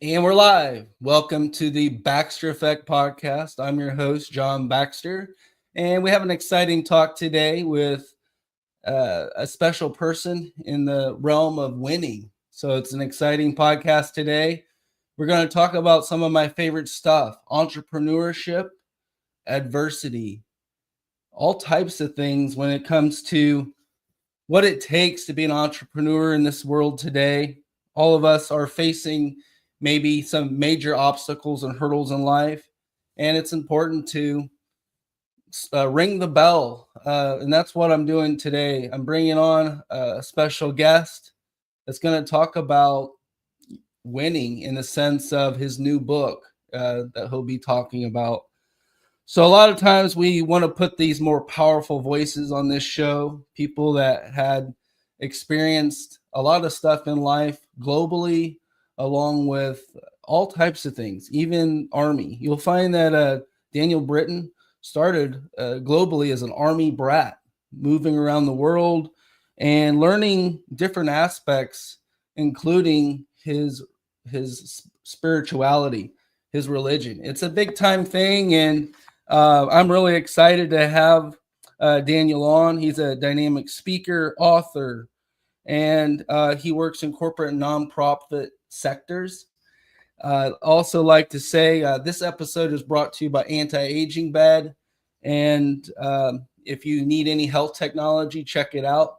And we're live. Welcome to the Baxter Effect podcast. I'm your host, John Baxter. And we have an exciting talk today with a special person in the realm of winning. So it's an exciting podcast today. We're going to talk about some of my favorite stuff: entrepreneurship, adversity, all types of things when it comes to what it takes to be an entrepreneur in this world today. All of us are facing maybe some major obstacles and hurdles in life, and it's important to ring the bell. And that's what I'm doing today. I'm bringing on a special guest that's going to talk about winning in the sense of his new book that he'll be talking about. So a lot of times we want to put these more powerful voices on this show, people that had experienced a lot of stuff in life globally, along with all types of things, even Army. You'll find that Daniel Britten started globally as an Army brat, moving around the world and learning different aspects, including his spirituality, his religion. It's a big time thing, and I'm really excited to have Daniel on. He's a dynamic speaker, author, and he works in corporate and nonprofit sectors. Also like to say this episode is brought to you by Anti-Aging Bed. And if you need any health technology, check it out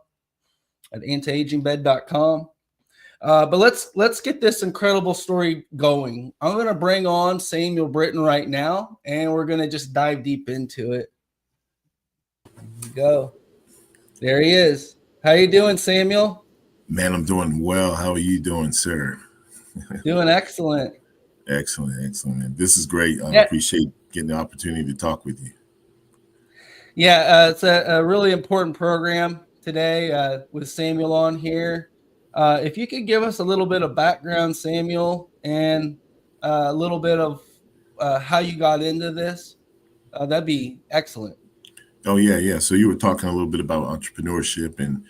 at antiagingbed.com. But let's get this incredible story going. I'm going to bring on Samuel Britten right now, and we're going to just dive deep into it. Here we go. There he is. How you doing, Samuel? Man, I'm doing well. How are you doing, sir? Doing excellent. Excellent. This is great. I appreciate getting the opportunity to talk with you. Yeah, it's a really important program today with Samuel on here. If you could give us a little bit of background, Samuel, and a little bit of how you got into this, that'd be excellent. Oh, yeah. So you were talking a little bit about entrepreneurship, and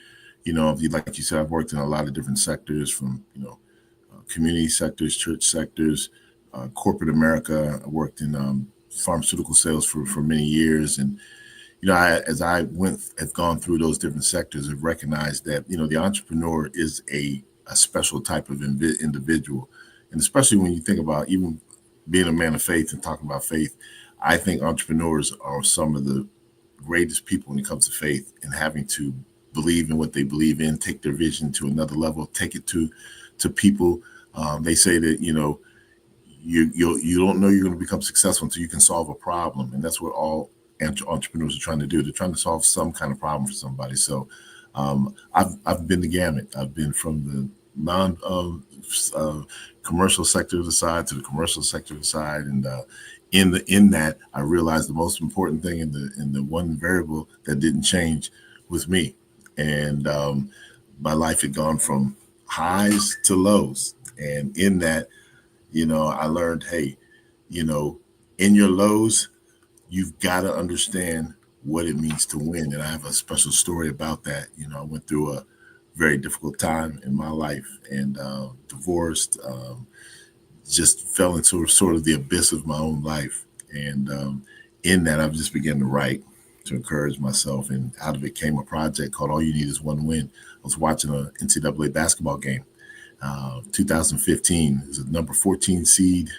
like you said, I've worked in a lot of different sectors, from community sectors, church sectors, corporate America. I worked in pharmaceutical sales for many years, and as I have gone through those different sectors, I've recognized that the entrepreneur is a special type of individual, and especially when you think about even being a man of faith and talking about faith, I think entrepreneurs are some of the greatest people when it comes to faith and having to believe in what they believe in, take their vision to another level, take it to people. They say that you don't know you're going to become successful until you can solve a problem, and that's what all entrepreneurs are trying to do. They're trying to solve some kind of problem for somebody. So I've been the gamut. I've been from the non commercial sector of the side to the commercial sector of the side, and in that I realized the most important thing in the one variable that didn't change was me, and my life had gone from highs to lows, and in that I learned, hey, in your lows, you've got to understand what it means to win. And I have a special story about that. I went through a very difficult time in my life, and divorced, just fell into sort of the abyss of my own life. And in that, I've just began to write to encourage myself. And out of it came a project called All You Need Is One Win. I was watching an NCAA basketball game, 2015. It was a number 14 seed.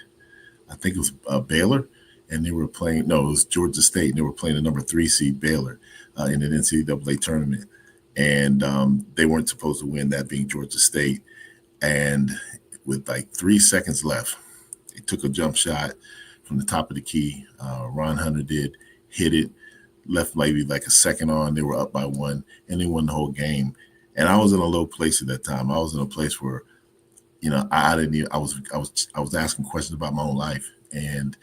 I think it was Baylor. And they were playing, no, it was Georgia State, and they were playing the number 3 seed Baylor in an NCAA tournament. And they weren't supposed to win, that being Georgia State. And with like 3 seconds left, they took a jump shot from the top of the key. Ron Hunter did, hit it, left maybe like a second on. They were up by 1, and they won the whole game. And I was in a low place at that time. I was in a place where, I was asking questions about my own life, and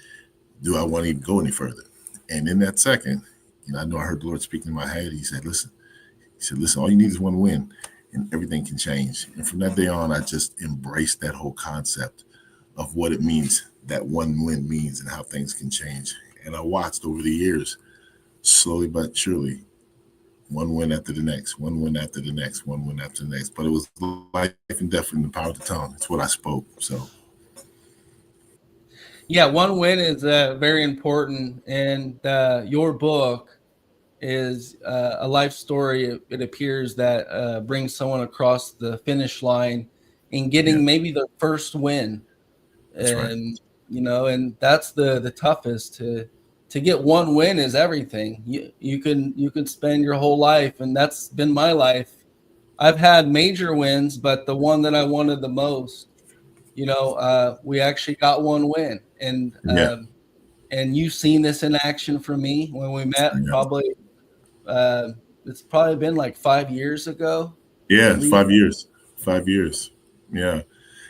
do I want to even go any further? And in that second, I know I heard the Lord speaking in my head. He said, listen, all you need is one win, and everything can change. And from that day on, I just embraced that whole concept of what it means, that one win means, and how things can change. And I watched over the years, slowly but surely, one win after the next, one win after the next, one win after the next. But it was life and death in the power of the tongue. It's what I spoke. So Yeah, one win is very important, and your book is a life story. It appears that brings someone across the finish line in Yeah, getting maybe their first win, that's right. and and that's the toughest. To get one win is everything. You can spend your whole life, and that's been my life. I've had major wins, but the one that I wanted the most, we actually got one win, Yeah, and you've seen this in action for me when we met. yeah, Probably, uh, it's probably been like 5 years ago, yeah. at It's least. 5 years. 5 years. Yeah,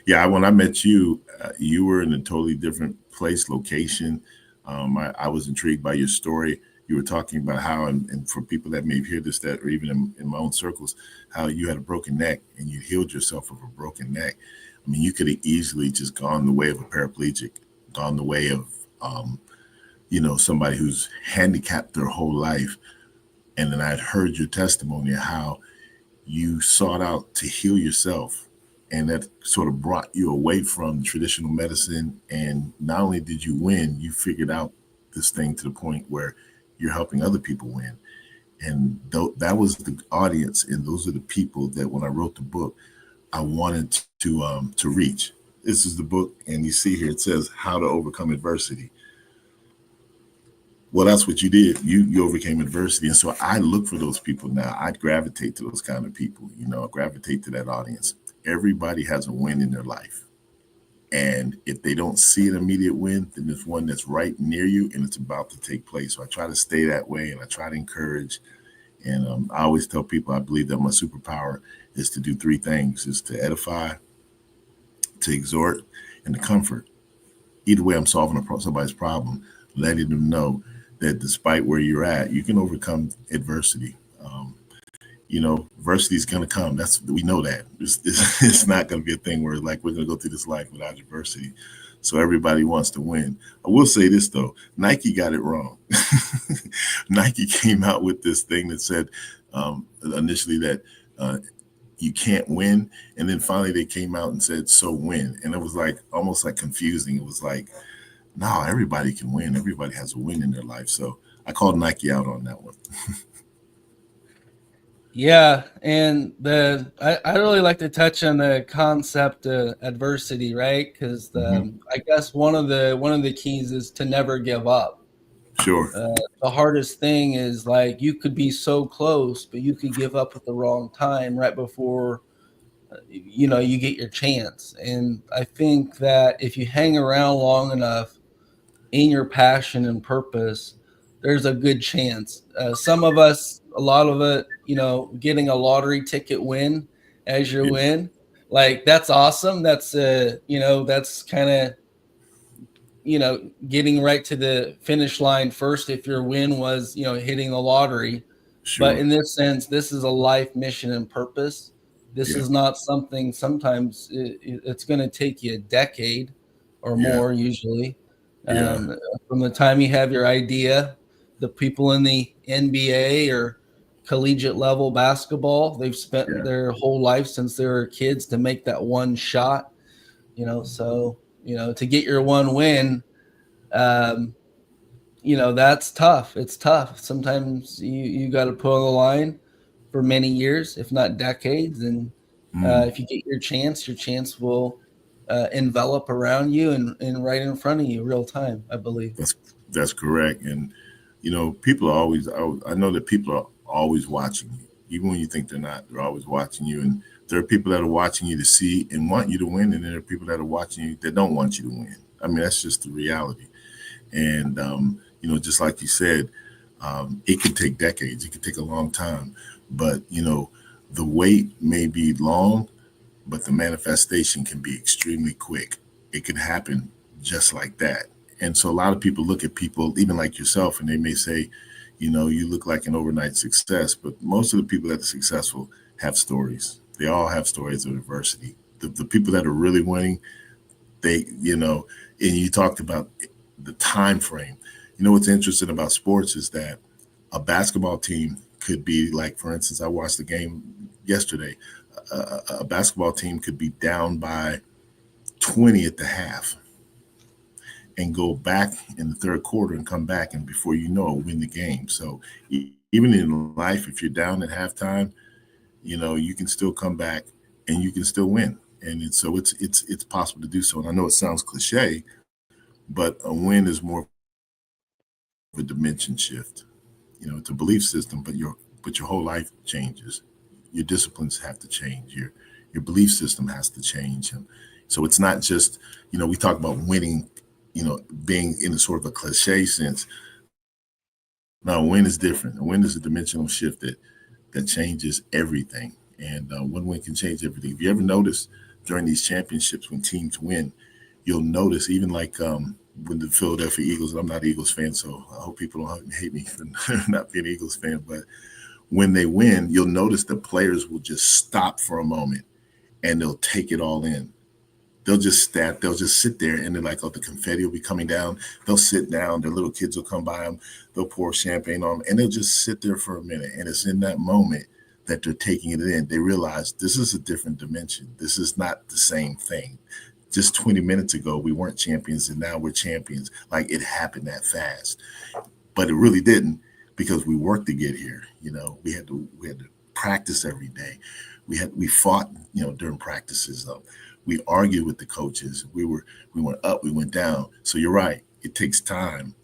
yeah. When I met you, you were in a totally different place, location. I was intrigued by your story. You were talking about how, and for people that may hear this, that or even in my own circles, how you had a broken neck and you healed yourself of a broken neck. I mean, you could have easily just gone the way of a paraplegic, gone the way of, um, somebody who's handicapped their whole life. And then I'd heard your testimony of how you sought out to heal yourself. And that sort of brought you away from traditional medicine. And not only did you win, you figured out this thing to the point where you're helping other people win. And that was the audience, and those are the people that when I wrote the book, I wanted to reach. This is the book, and you see here it says "How to Overcome Adversity." Well, that's what you did. You overcame adversity, and so I look for those people now. I gravitate to those kind of people. I gravitate to that audience. Everybody has a win in their life, and if they don't see an immediate win, then there's one that's right near you, and it's about to take place. So I try to stay that way, and I try to encourage. And I always tell people I believe that my superpower is to do three things: is to edify, to exhort, and to comfort. Either way, I'm solving somebody's problem, letting them know that despite where you're at, you can overcome adversity. Adversity is going to come. We know that. It's not going to be a thing where like we're going to go through this life without adversity. So everybody wants to win. I will say this though, Nike got it wrong. Nike came out with this thing that said initially that you can't win, and then finally they came out and said so win, and it was like almost like confusing. It was like, no, everybody can win. Everybody has a win in their life. So I called Nike out on that one. Yeah, and I really like to touch on the concept of adversity, right? Because Hmm. I guess one of the keys is to never give up. Sure. The hardest thing is like you could be so close, but you could give up at the wrong time right before you get your chance. And I think that if you hang around long enough in your passion and purpose, there's a good chance. Some of us, a lot of it, getting a lottery ticket win as your Yeah. win, like that's awesome. That's kind of getting right to the finish line first if your win was, hitting the lottery. But Sure. in this sense, this is a life mission and purpose. This Yeah. is not something, sometimes it's going to take you a decade or Yeah. more, usually. Yeah. Um, from the time you have your idea, the people in the NBA or collegiate level basketball, they've spent Yeah. their whole life since they were kids to make that one shot, so to get your one win, um, that's tough. It's tough. Sometimes you got to put on the line for many years, if not decades, and Mm. if you get your chance will envelop around you and right in front of you, real time, I believe. That's that's correct. And people are always. I know that people are always watching you, even when you think they're not. They're always watching you, and there are people that are watching you to see and want you to win, and there are people that are watching you that don't want you to win. I mean, that's just the reality. And just like you said, it could take decades. It could take a long time, but the wait may be long, but the manifestation can be extremely quick. It can happen just like that. And so a lot of people look at people, even like yourself, and they may say, you look like an overnight success, but most of the people that are successful have stories. They all have stories of adversity. The people that are really winning, and you talked about the time frame. What's interesting about sports is that a basketball team could be like, for instance, I watched the game yesterday. A basketball team could be down by 20 at the half, and go back in the third quarter and come back, and before you know it, win the game. So even in life, if you're down at halftime, you can still come back and you can still win. And it's possible to do so. And I know it sounds cliche, but a win is more of a dimension shift. It's a belief system, but your whole life changes. Your disciplines have to change. Your belief system has to change. And so it's not just, we talk about winning, being in a sort of a cliche sense. Now, a win is different. A win is a dimensional shift that changes everything. And one win can change everything. If you ever notice during these championships when teams win, you'll notice even like when the Philadelphia Eagles, and I'm not an Eagles fan, so I hope people don't hate me for not being an Eagles fan, but when they win, you'll notice the players will just stop for a moment and they'll take it all in. They'll just sit there and they're like, oh, the confetti will be coming down. They'll sit down, their little kids will come by them, they'll pour champagne on them, and they'll just sit there for a minute. And it's in that moment that they're taking it in. They realize this is a different dimension. This is not the same thing. Just 20 minutes ago, we weren't champions, and now we're champions. Like it happened that fast, but it really didn't because we worked to get here. We had to practice every day. We fought, during practices. We argued with the coaches. We went up, we went down. So you're right. It takes time,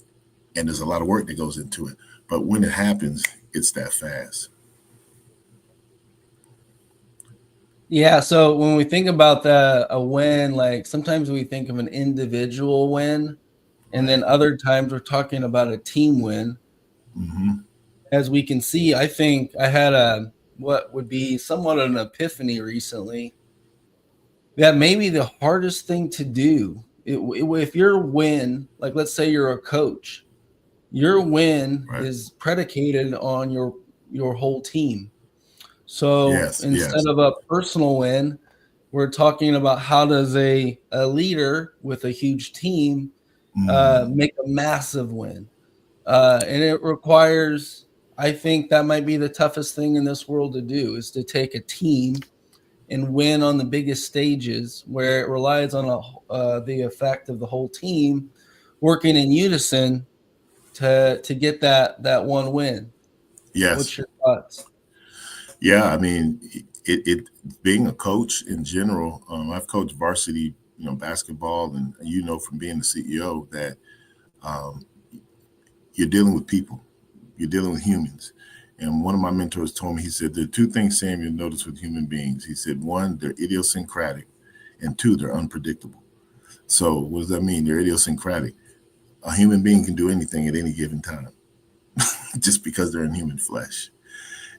and there's a lot of work that goes into it. But when it happens, it's that fast. Yeah, so when we think about a win, like sometimes we think of an individual win, and Right. then other times we're talking about a team win. Mm-hmm. As we can see, I think I had a what would be somewhat an epiphany recently that maybe the hardest thing to do if your win, like let's say you're a coach, your win Right. is predicated on your whole team. So Yes. instead Yes. of a personal win, we're talking about how does a leader with a huge team Mm-hmm. make a massive win. And it requires, I think that might be the toughest thing in this world to do is to take a team and win on the biggest stages where it relies on the effect of the whole team working in unison to get that one win. Yes. What's your thoughts? Yeah. I mean, it being a coach in general. I've coached varsity, basketball, and from being the CEO that um, you're dealing with people. You're dealing with humans. And one of my mentors told me, he said, there are two things, Sam, you'll notice with human beings. He said, one, they're idiosyncratic, and two, they're unpredictable. So what does that mean? They're idiosyncratic. A human being can do anything at any given time just because they're in human flesh.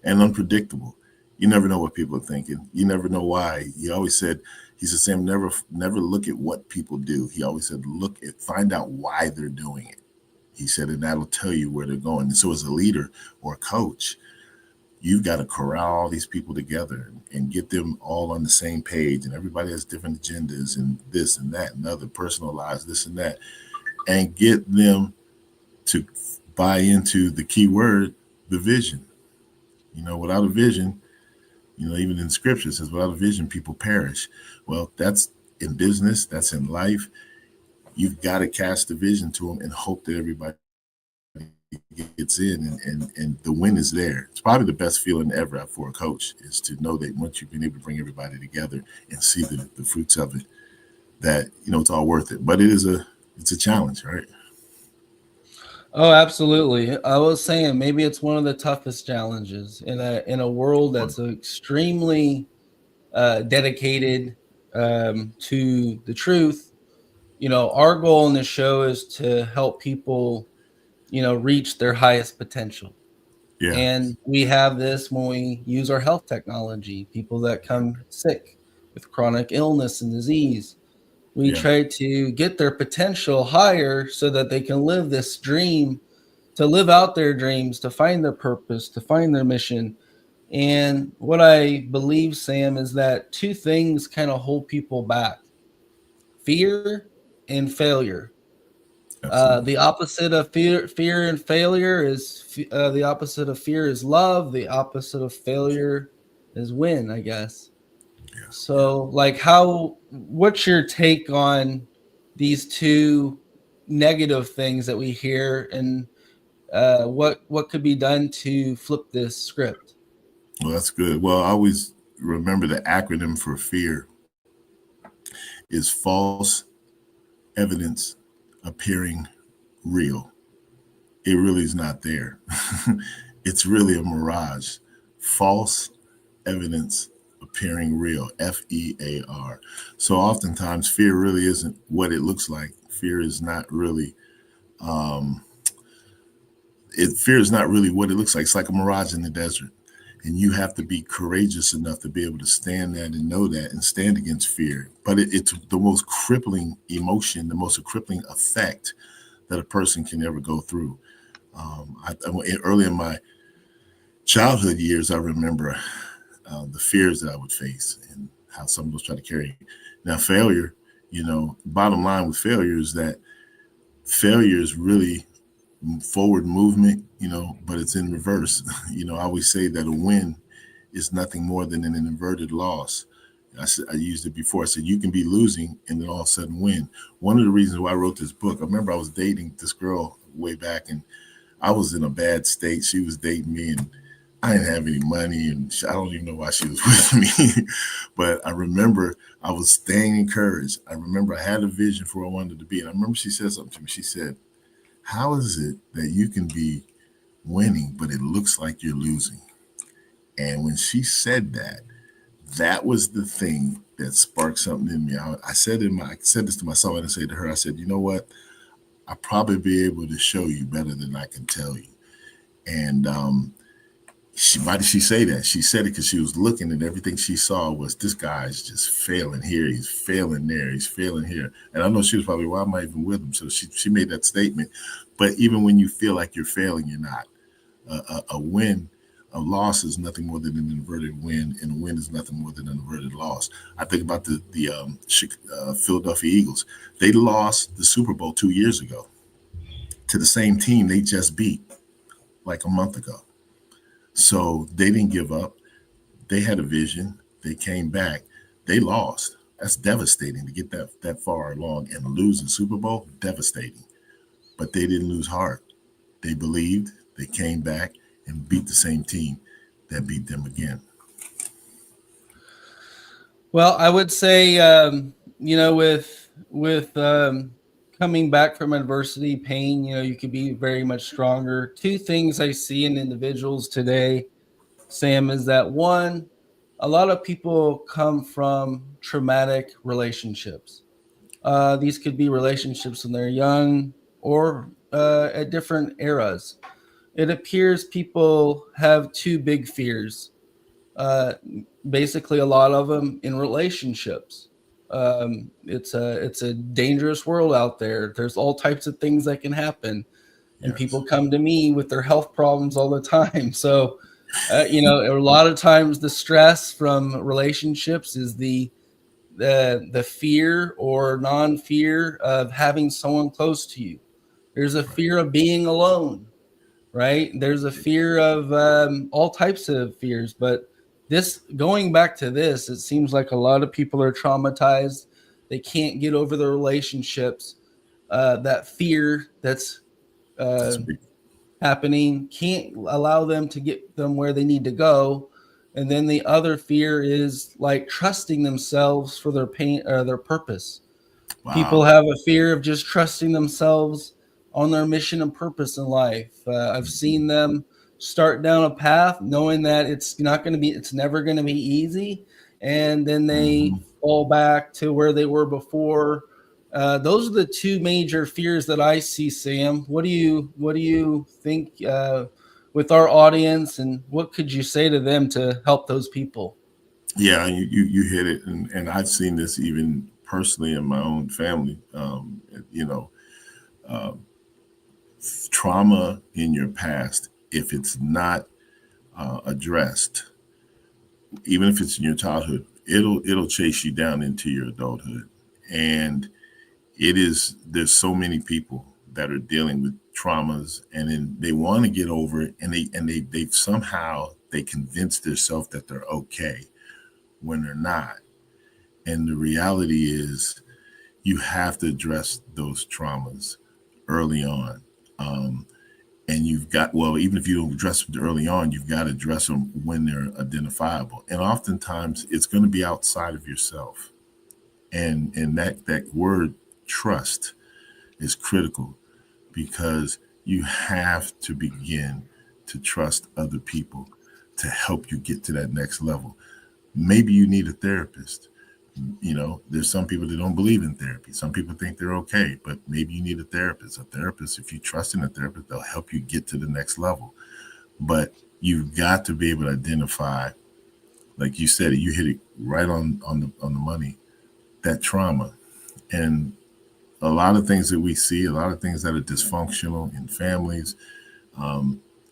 And unpredictable. You never know what people are thinking. You never know why. He always said, he said, Sam, never look at what people do. He always said, find out why they're doing it. He said, and that'll tell you where they're going. And so as a leader or a coach, you've got to corral all these people together and get them all on the same page. And everybody has different agendas and this and that and other personal lives, this and that, and get them to buy into the key word, the vision. Without a vision, even in scripture it says, without a vision, people perish. Well, that's in business, that's in life. You've got to cast the vision to them and hope that everybody gets in, and the win is there. It's probably the best feeling ever for a coach is to know that once you've been able to bring everybody together and see the fruits of it, that it's all worth it. But it's a challenge, right? Oh, absolutely. I was saying maybe it's one of the toughest challenges in a world that's extremely dedicated to the truth. Our goal in this show is to help people, reach their highest potential. Yeah, And we have this when we use our health technology, people that come sick with chronic illness and disease. We yeah, try to get their potential higher so that they can live this dream, to live out their dreams, to find their purpose, to find their mission. And what I believe, Sam, is that two things kind of hold people back: fear and failure. The absolutely. opposite of fear and failure is the opposite of fear is love. The opposite of failure is win, I guess. Yeah, yeah. So, like, what's your take on these two? negative things that we hear, and what could be done to flip this script? Well, that's good. Well, I always remember the acronym for fear is false evidence appearing real. It really is not there. It's really a mirage. False evidence appearing real. FEAR. So oftentimes fear really isn't what it looks like. Fear is not really um, fear is not really what it looks like. It's like a mirage in the desert. And you have to be courageous enough to be able to stand that and know that and stand against fear. But it's the most crippling emotion, the most crippling effect that a person can ever go through. Early in my childhood years, I remember the fears that I would face and how some of those try to carry. Now, failure, bottom line with failure is that failure is really forward movement, but it's in reverse. I always say that a win is nothing more than an inverted loss. I used it before. I said, you can be losing and then all of a sudden win. One of the reasons why I wrote this book, I remember I was dating this girl way back and I was in a bad state. She was dating me and I didn't have any money and I don't even know why she was with me. But I remember I was staying encouraged. I remember I had a vision for where I wanted to be. And I remember she said something to me. She said, how is it that you can be winning, but it looks like you're losing? And when she said that, that was the thing that sparked something in me. I said this to myself, and I said to her, I said, you know what? I'll probably be able to show you better than I can tell you. And why did she say that? She said it because she was looking and everything she saw was this guy's just failing here. He's failing there. He's failing here. And I know she was probably, why am I even with him? So she made that statement. But even when you feel like you're failing, you're not. A win, a loss is nothing more than an inverted win, and a win is nothing more than an inverted loss. I think about the Philadelphia Eagles. They lost the Super Bowl 2 years ago to the same team they just beat like a month ago. So they didn't give up. They had a vision. They came back. They lost. That's devastating to get that far along and lose the Super Bowl. Devastating. But they didn't lose heart. They believed. They came back and beat the same team that beat them again. Well, I would say, with coming back from adversity, pain, you could be very much stronger. Two things I see in individuals today, Sam, is that one, a lot of people come from traumatic relationships. These could be relationships when they're young or at different eras. It appears people have two big fears. Uh, Basically, a lot of them in relationships. It's a dangerous world out there. There's all types of things that can happen, and Yes. people come to me with their health problems all the time. So, a lot of times the stress from relationships is the fear or non-fear of having someone close to you. There's a Right. fear of being alone, right? There's a fear of all types of fears. But this, going back to this, it seems like a lot of people are traumatized. They can't get over their relationships. That fear that's uh, That's big. happening can't allow them to get them where they need to go. And then the other fear is like trusting themselves for their pain or their purpose. People Wow. have a fear of just trusting themselves on their mission and purpose in life. I've seen them start down a path knowing that it's never going to be easy. And then they Mm-hmm. fall back to where they were before. Those are the two major fears that I see, Sam. What do you think with our audience, and what could you say to them to help those people? Yeah, you hit it, and I've seen this even personally in my own family. You know, uh, trauma in your past, if it's not addressed, even if it's in your childhood, it'll chase you down into your adulthood. And there's so many people that are dealing with traumas, and then they want to get over it, and they somehow they convince themselves that they're okay when they're not. And the reality is, you have to address those traumas. early on. And you've got, well, even if you don't address them early on, you've got to address them when they're identifiable. And oftentimes it's going to be outside of yourself. And that word trust is critical, because you have to begin to trust other people to help you get to that next level. Maybe you need a therapist. There's some people that don't believe in therapy. Some people think they're okay, but maybe you need a therapist. A therapist, if you trust in a therapist, they'll help you get to the next level. But you've got to be able to identify, like you said, you hit it right on the money, that trauma. And a lot of things that we see, a lot of things that are dysfunctional in families,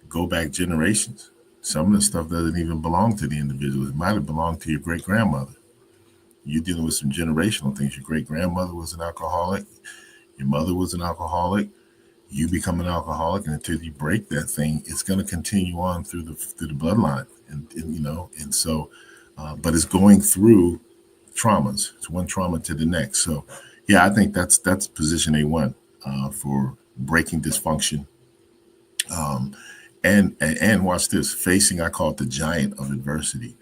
go back generations. Some of the stuff doesn't even belong to the individual. It might have belonged to your great grandmother. You're dealing with some generational things. Your great grandmother was an alcoholic. Your mother was an alcoholic. You become an alcoholic, and until you break that thing, it's going to continue on through the bloodline. And so, but it's going through traumas. It's one trauma to the next. So, yeah, I think that's position A1 for breaking dysfunction. And watch this, facing, I call it the giant of adversity.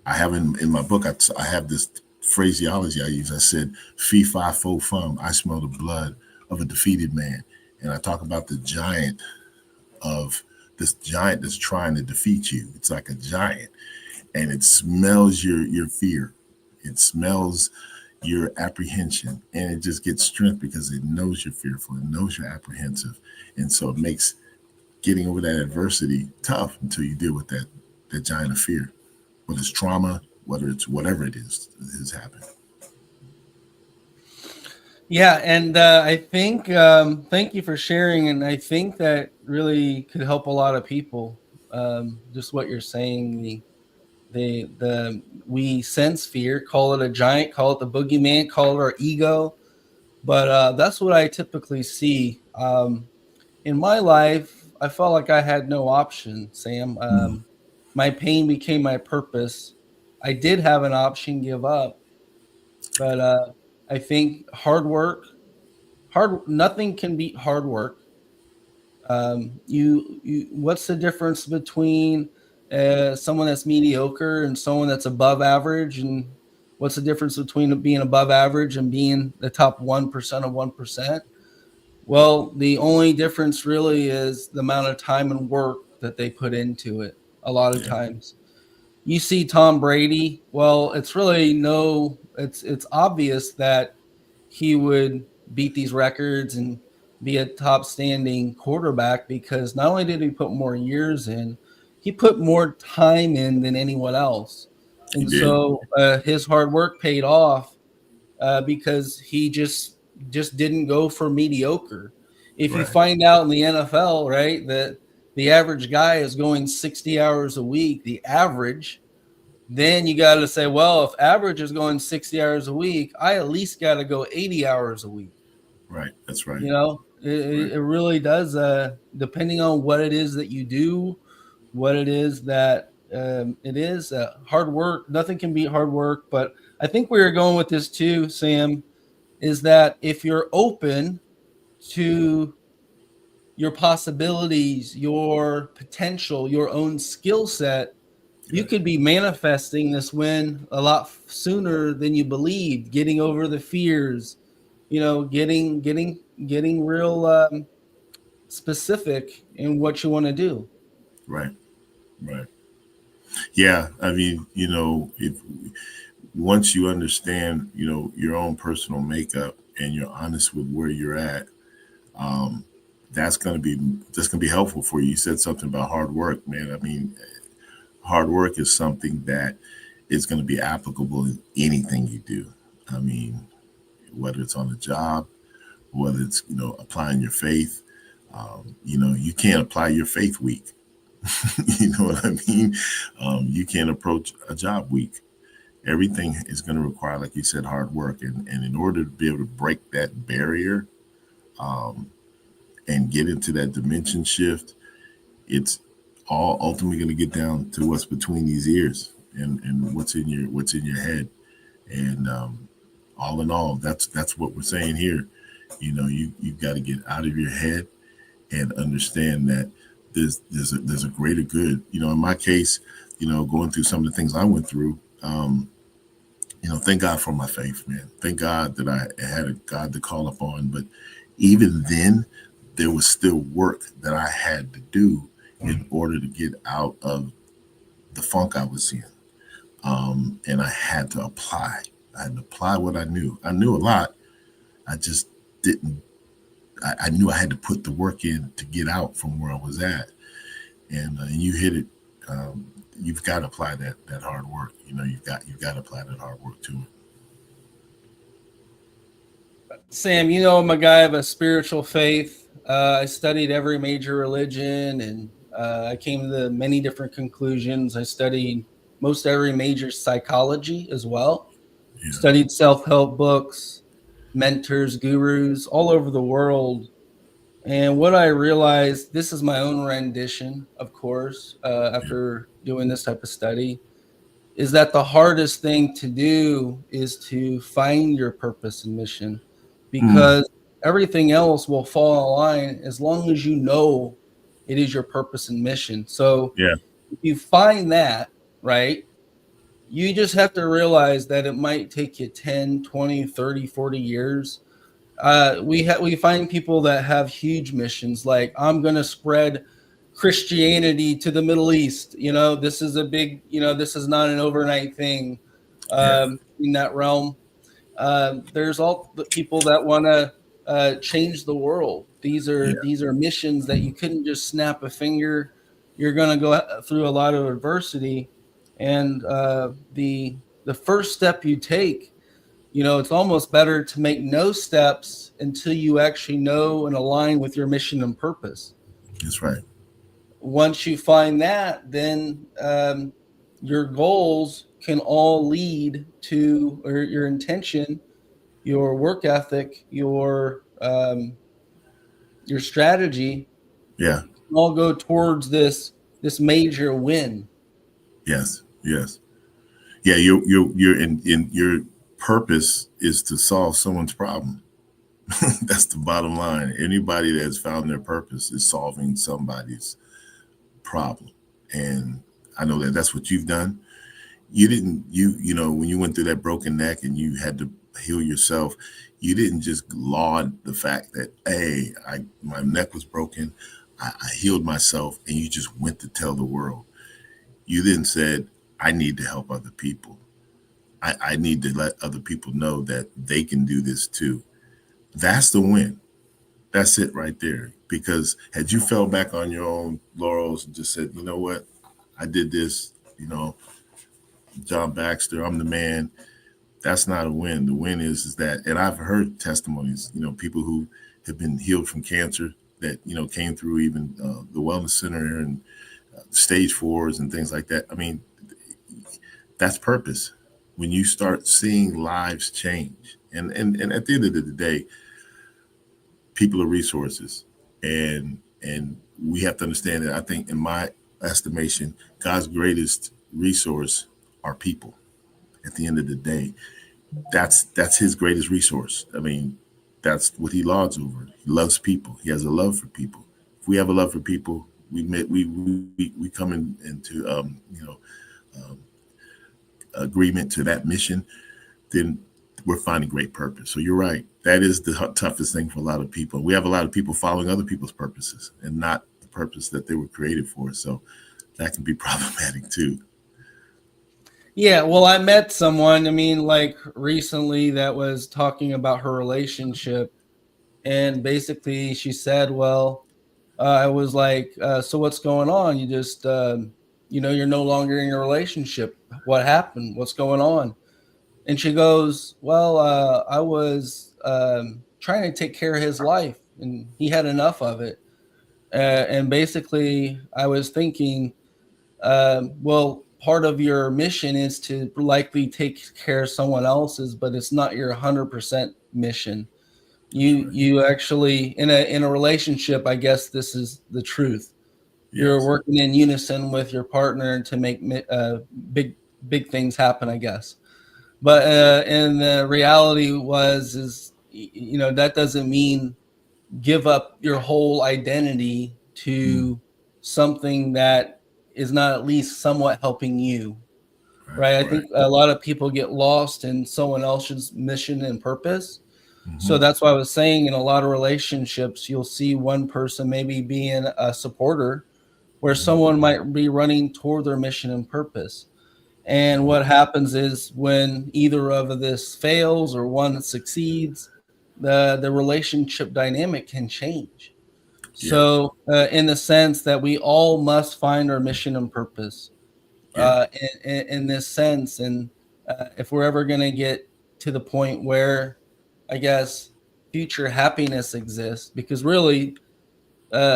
I have in my book, I have this phraseology I use. I said, fee, fi, fo, fum, I smell the blood of a defeated man. And I talk about the giant of this giant that's trying to defeat you. It's like a giant, and it smells your fear. It smells your apprehension, and it just gets strength because it knows you're fearful. It knows you're apprehensive. And so it makes getting over that adversity tough until you deal with that giant of fear. Whether it's trauma, whether it's whatever it is has happened. Yeah, and I think thank you for sharing, and I think that really could help a lot of people. Just what you're saying, the we sense fear, call it a giant, call it the boogeyman, call it our ego, but that's what I typically see. In my life, I felt like I had no option, Sam. Mm, My pain became my purpose. I did have an option, give up, but I think nothing can beat hard work. What's the difference between someone that's mediocre and someone that's above average? And what's the difference between being above average and being the top 1% of 1%? Well, the only difference really is the amount of time and work that they put into it. A lot of yeah, times, you see Tom Brady. Well, it's obvious that he would beat these records and be a top standing quarterback because not only did he put more years in, he put more time in than anyone else. he And did. so his hard work paid off because he just didn't go for mediocre. If you Right, find out in the NFL, right, that the average guy is going 60 hours a week, the average, then you got to say, well, if average is going 60 hours a week, I at least got to go 80 hours a week. right. That's right. You know, Right, it really does, depending on what it is that you do, what it is that it is hard work. Nothing can beat hard work. But I think where you're going with this too, Sam, is that if you're open to your possibilities, your potential, your own skill set, you yeah, could be manifesting this win a lot sooner than you believed, getting over the fears, getting real specific in what you want to do. right, right. Yeah, I mean, if once you understand, your own personal makeup and you're honest with where you're at, um, that's gonna be helpful for you. You said something about hard work, man. I mean, hard work is something that is going to be applicable in anything you do. I mean, whether it's on a job, whether it's applying your faith. You can't apply your faith weak. You know what I mean? You can't approach a job weak. Everything is going to require, like you said, hard work, and in order to be able to break that barrier, um, and get into that dimension shift, it's all ultimately going to get down to what's between these ears, and what's in your head. And all in all, that's what we're saying here. You've got to get out of your head and understand that there's a greater good. In my case, going through some of the things I went through, thank God for my faith, man. Thank God that I had a God to call upon. But even then, there was still work that I had to do in order to get out of the funk I was in. And I had to apply. I had to apply what I knew. I knew a lot. I just didn't. I knew I had to put the work in to get out from where I was at. And you hit it. You've got to apply that hard work. You've got to apply that hard work to it. Sam, I'm a guy of a spiritual faith. I studied every major religion, and I came to many different conclusions. I studied most every major psychology as well. Yeah. Studied self-help books, mentors, gurus all over the world. And what I realized, this is my own rendition, of course, after doing this type of study, is that the hardest thing to do is to find your purpose and mission, Mm, because everything else will fall in line as long as you know it is your purpose and mission. So yeah. if you find that, right, you just have to realize that it might take you 10, 20, 30, 40 years. We find people that have huge missions, like I'm going to spread Christianity to the Middle East. This is a big, this is not an overnight thing Yeah. in that realm. There's all the people that want to change the world. These are Yeah. these are missions that you couldn't just snap a finger. You're going to go through a lot of adversity, and the first step you take, it's almost better to make no steps until you actually know and align with your mission and purpose. That's right. Once you find that, then your goals can all lead to, or your intention, your work ethic, your strategy, Yeah. can all go towards this major win. Yes. Yes. Yeah. You're in your purpose is to solve someone's problem. That's the bottom line. Anybody that has found their purpose is solving somebody's problem. And I know that that's what you've done. You didn't, when you went through that broken neck and you had to heal yourself, you didn't just laud the fact that, hey, my neck was broken. I healed myself, and you just went to tell the world. You then said, I need to help other people. I need to let other people know that they can do this too. That's the win. That's it right there. Because had you fell back on your own laurels and just said, you know what, I did this, John Baxter, I'm the man. That's not a win. The win is that, and I've heard testimonies, people who have been healed from cancer that, came through even the wellness center and stage fours and things like that. I mean, that's purpose. When you start seeing lives change, and at the end of the day, people are resources, and we have to understand that. I think, in my estimation, God's greatest resource are people. At the end of the day, that's his greatest resource. I mean, that's what he lauds over. He loves people. He has a love for people. If we have a love for people, we come into um, agreement to that mission, then we're finding great purpose. So you're right. That is the toughest thing for a lot of people. We have a lot of people following other people's purposes and not the purpose that they were created for. So that can be problematic too. Yeah, well, I met someone, like recently, that was talking about her relationship. And basically, she said, well, I was like, so what's going on? You just, you're no longer in your relationship. What happened? What's going on? And she goes, well, I was trying to take care of his life, and he had enough of it. And basically, I was thinking, well, part of your mission is to likely take care of someone else's, but it's not your 100% mission. That's You right. you actually, in a relationship, I guess this is the truth. You're Yes. working in unison with your partner to make big things happen, I guess. But and the reality is that doesn't mean give up your whole identity Mm, to something that is not at least somewhat helping you, right, right? I right. think a lot of people get lost in someone else's mission and purpose. Hmm. So that's why I was saying in a lot of relationships, you'll see one person maybe being a supporter where Hmm. someone might be running toward their mission and purpose. And what happens is when either of this fails or one succeeds, the relationship dynamic can change. Yeah, So, in the sense that we all must find our mission and purpose, yeah, in this sense, and if we're ever going to get to the point where, I guess, future happiness exists, because really,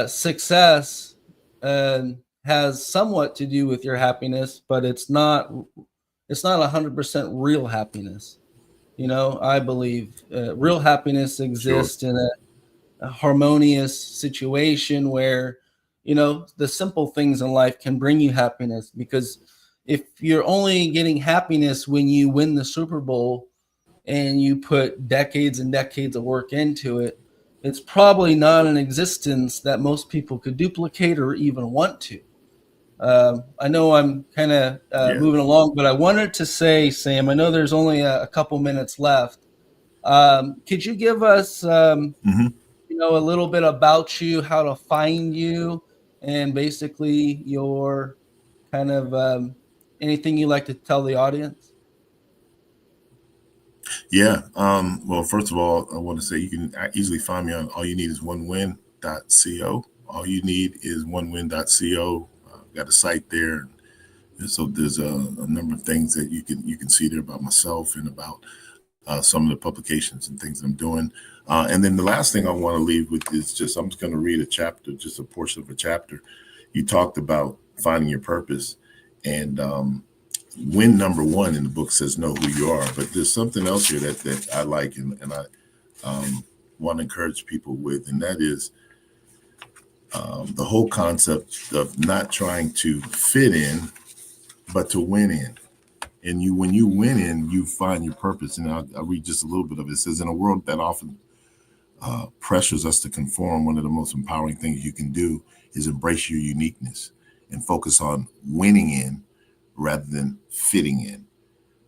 success uh, has somewhat to do with your happiness, but it's not 100% real happiness. I believe real happiness sure. exists in a harmonious situation where the simple things in life can bring you happiness, because if you're only getting happiness when you win the Super Bowl and you put decades and decades of work into it, it's probably not an existence that most people could duplicate or even want to. I know I'm kind of Yeah. moving along, but I wanted to say, Sam, I know there's only a couple minutes left. Could you give us, Hmm. a little bit about you, how to find you, and basically your kind of anything you like to tell the audience? Yeah. Well, first of all, I want to say you can easily find me on all you need is onewin.co. All you need is onewin.co. Got a site there. And so there's a number of things that you can see there about myself and about some of the publications and things I'm doing. And then the last thing I want to leave with is just I'm just going to read a chapter, just a portion of a chapter. You talked about finding your purpose, and win number one in the book says know who you are. But there's something else here that I like and I want to encourage people with, and that is the whole concept of not trying to fit in, but to win in. And when you win in, you find your purpose. And I'll read just a little bit of it. It says, in a world that often pressures us to conform, one of the most empowering things you can do is embrace your uniqueness and focus on winning in rather than fitting in.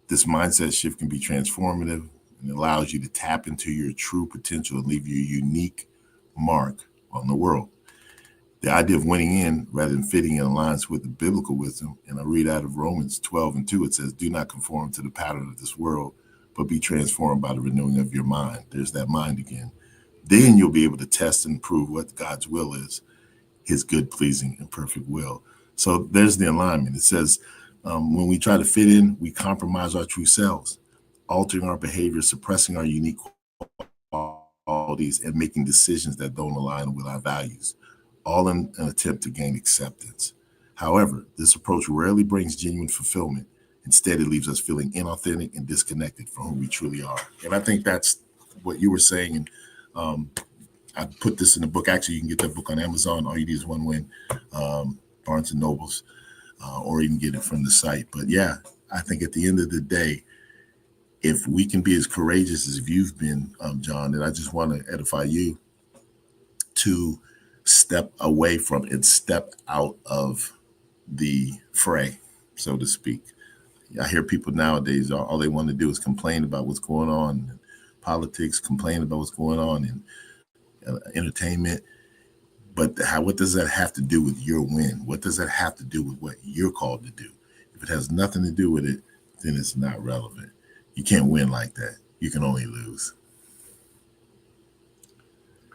This mindset shift can be transformative and allows you to tap into your true potential and leave your unique mark on the world. The idea of winning in rather than fitting in aligns with the biblical wisdom. And I read out of Romans 12:2, it says, do not conform to the pattern of this world, but be transformed by the renewing of your mind. There's that mind again. Then you'll be able to test and prove what God's will is, his good, pleasing, and perfect will. So there's the alignment. It says, when we try to fit in, we compromise our true selves, altering our behavior, suppressing our unique qualities, and making decisions that don't align with our values, all in an attempt to gain acceptance. However, this approach rarely brings genuine fulfillment. Instead, it leaves us feeling inauthentic and disconnected from who we truly are. And I think that's what you were saying. And I put this in the book. Actually, you can get that book on Amazon. All you need is one win, Barnes and Nobles, or you can get it from the site. But yeah, I think at the end of the day, if we can be as courageous as you've been, John, and I just want to edify you to step away from and step out of the fray, so to speak. I hear people nowadays, all they want to do is complain about what's going on in politics, complain about what's going on in entertainment. But what does that have to do with your win? What does that have to do with what you're called to do? If it has nothing to do with it, then it's not relevant. You can't win like that. You can only lose.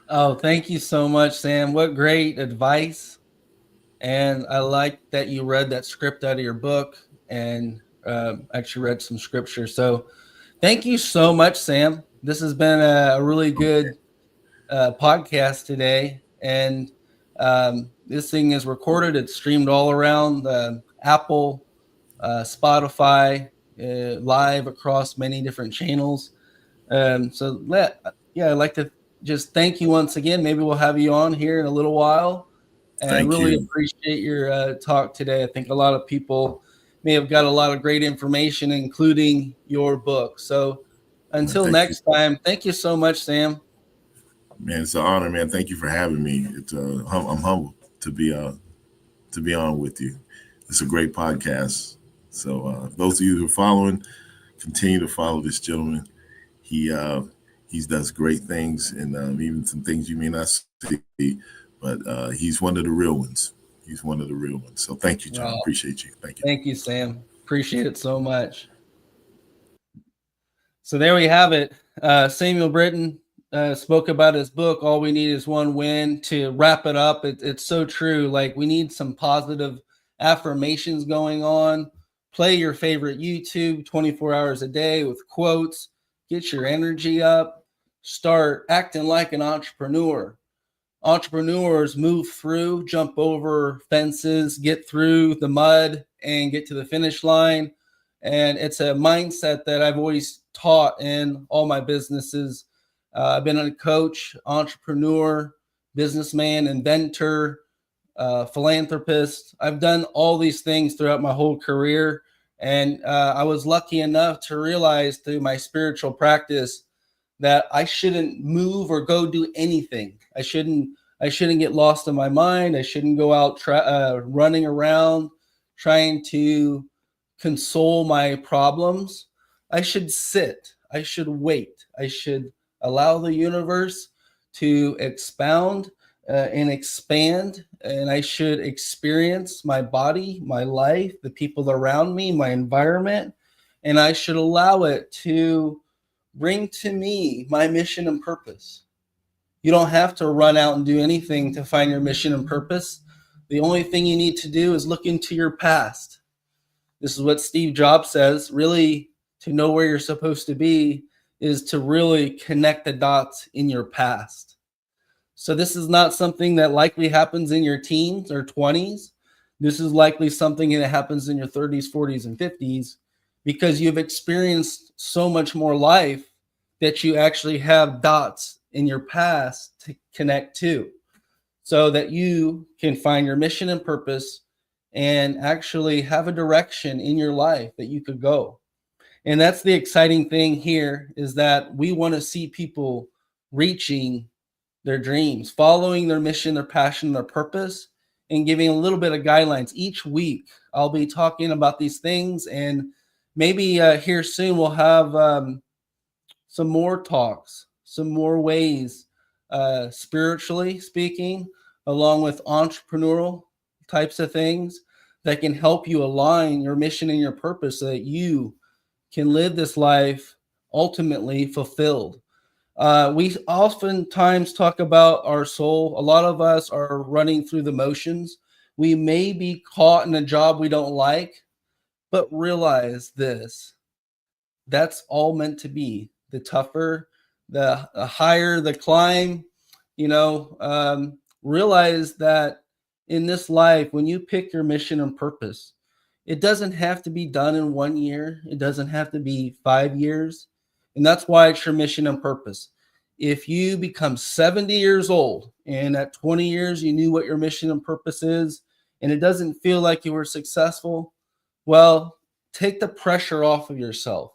Oh, thank you so much, Sam. What great advice. And I like that you read that script out of your book and actually read some scripture. So thank you so much, Sam. This has been a really good podcast today. And this thing is recorded, it's streamed all around Apple, Spotify, live across many different channels. Yeah, I'd like to just thank you once again. Maybe we'll have you on here in a little while. And I Thank really you. appreciate your talk today. I think a lot of people may have got a lot of great information, including your book. So Until Thank you, next time, thank you so much, Sam. man. It's an honor, man. Thank you for having me. I'm humbled to be on with you. It's a great podcast. So those of you who are following, continue to follow this gentleman. He does great things, and even some things you may not see, but he's one of the real ones. He's one of the real ones. So thank you, John. Well, Appreciate you. Thank you. thank you, Sam. Appreciate it so much. So there we have it. Samuel Britten spoke about his book, All We Need Is One Win. To wrap it up, it's so true. Like, we need some positive affirmations going on. Play your favorite YouTube 24 hours a day with quotes. Get your energy up. Start acting like an entrepreneur. Entrepreneurs move through, jump over fences, get through the mud, and get to the finish line. And it's a mindset that I've always taught in all my businesses. I've been a coach, entrepreneur, businessman, inventor, philanthropist. I've done all these things throughout my whole career. And I was lucky enough to realize through my spiritual practice that I shouldn't move or go do anything. I shouldn't get lost in my mind. I shouldn't go out running around trying to console my problems. I should sit. I should wait. I should allow the universe to expound and expand, and I should experience my body, my life, the people around me, my environment, and I should allow it to bring to me my mission and purpose. You don't have to run out and do anything to find your mission and purpose. The only thing you need to do is look into your past. This is what Steve Jobs says. Really, to know where you're supposed to be is to really connect the dots in your past. So this is not something that likely happens in your teens or 20s. This is likely something that happens in your 30s, 40s, and 50s, because you've experienced so much more life that you actually have dots in your past to connect to, so that you can find your mission and purpose and actually have a direction in your life that you could go. And that's the exciting thing here, is that we want to see people reaching their dreams, following their mission, their passion, their purpose, and giving a little bit of guidelines. Each week, I'll be talking about these things, and maybe here soon we'll have some more talks, some more ways, spiritually speaking, along with entrepreneurial types of things that can help you align your mission and your purpose so that you can live this life ultimately fulfilled. We oftentimes talk about our soul. A lot of us are running through the motions. We may be caught in a job we don't like, but realize this: that's all meant to be. The tougher, the higher the climb, realize that in this life, when you pick your mission and purpose, it doesn't have to be done in 1 year. It doesn't have to be 5 years. And that's why it's your mission and purpose. If you become 70 years old and at 20 years you knew what your mission and purpose is, and it doesn't feel like you were successful, well, take the pressure off of yourself.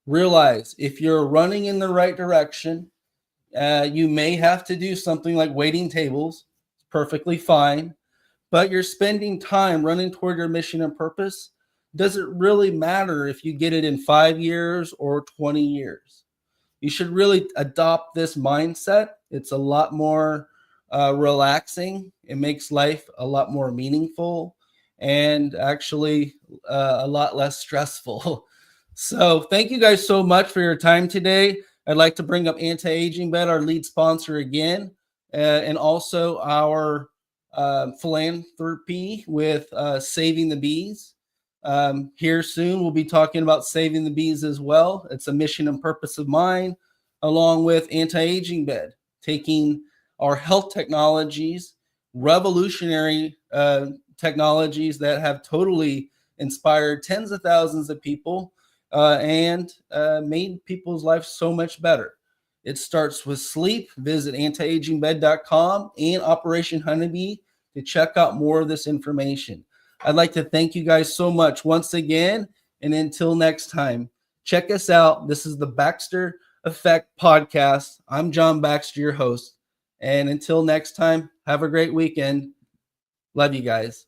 Realize if you're running in the right direction, you may have to do something like waiting tables. It's perfectly fine. But you're spending time running toward your mission and purpose. Does it really matter if you get it in 5 years or 20 years? You should really adopt this mindset. It's a lot more relaxing. It makes life a lot more meaningful and actually a lot less stressful. So thank you guys so much for your time today. I'd like to bring up Anti-Aging Bed, our lead sponsor again, and also our philanthropy with Saving the Bees. Here soon, we'll be talking about Saving the Bees as well. It's a mission and purpose of mine, along with Anti-Aging Bed, taking our health technologies, revolutionary technologies that have totally inspired tens of thousands of people and made people's lives so much better. It starts with sleep. Visit antiagingbed.com and Operation Honeybee to check out more of this information. I'd like to thank you guys so much once again. And until next time, check us out. This is the Baxter Effect Podcast. I'm John Baxter, your host. And until next time, have a great weekend. Love you guys.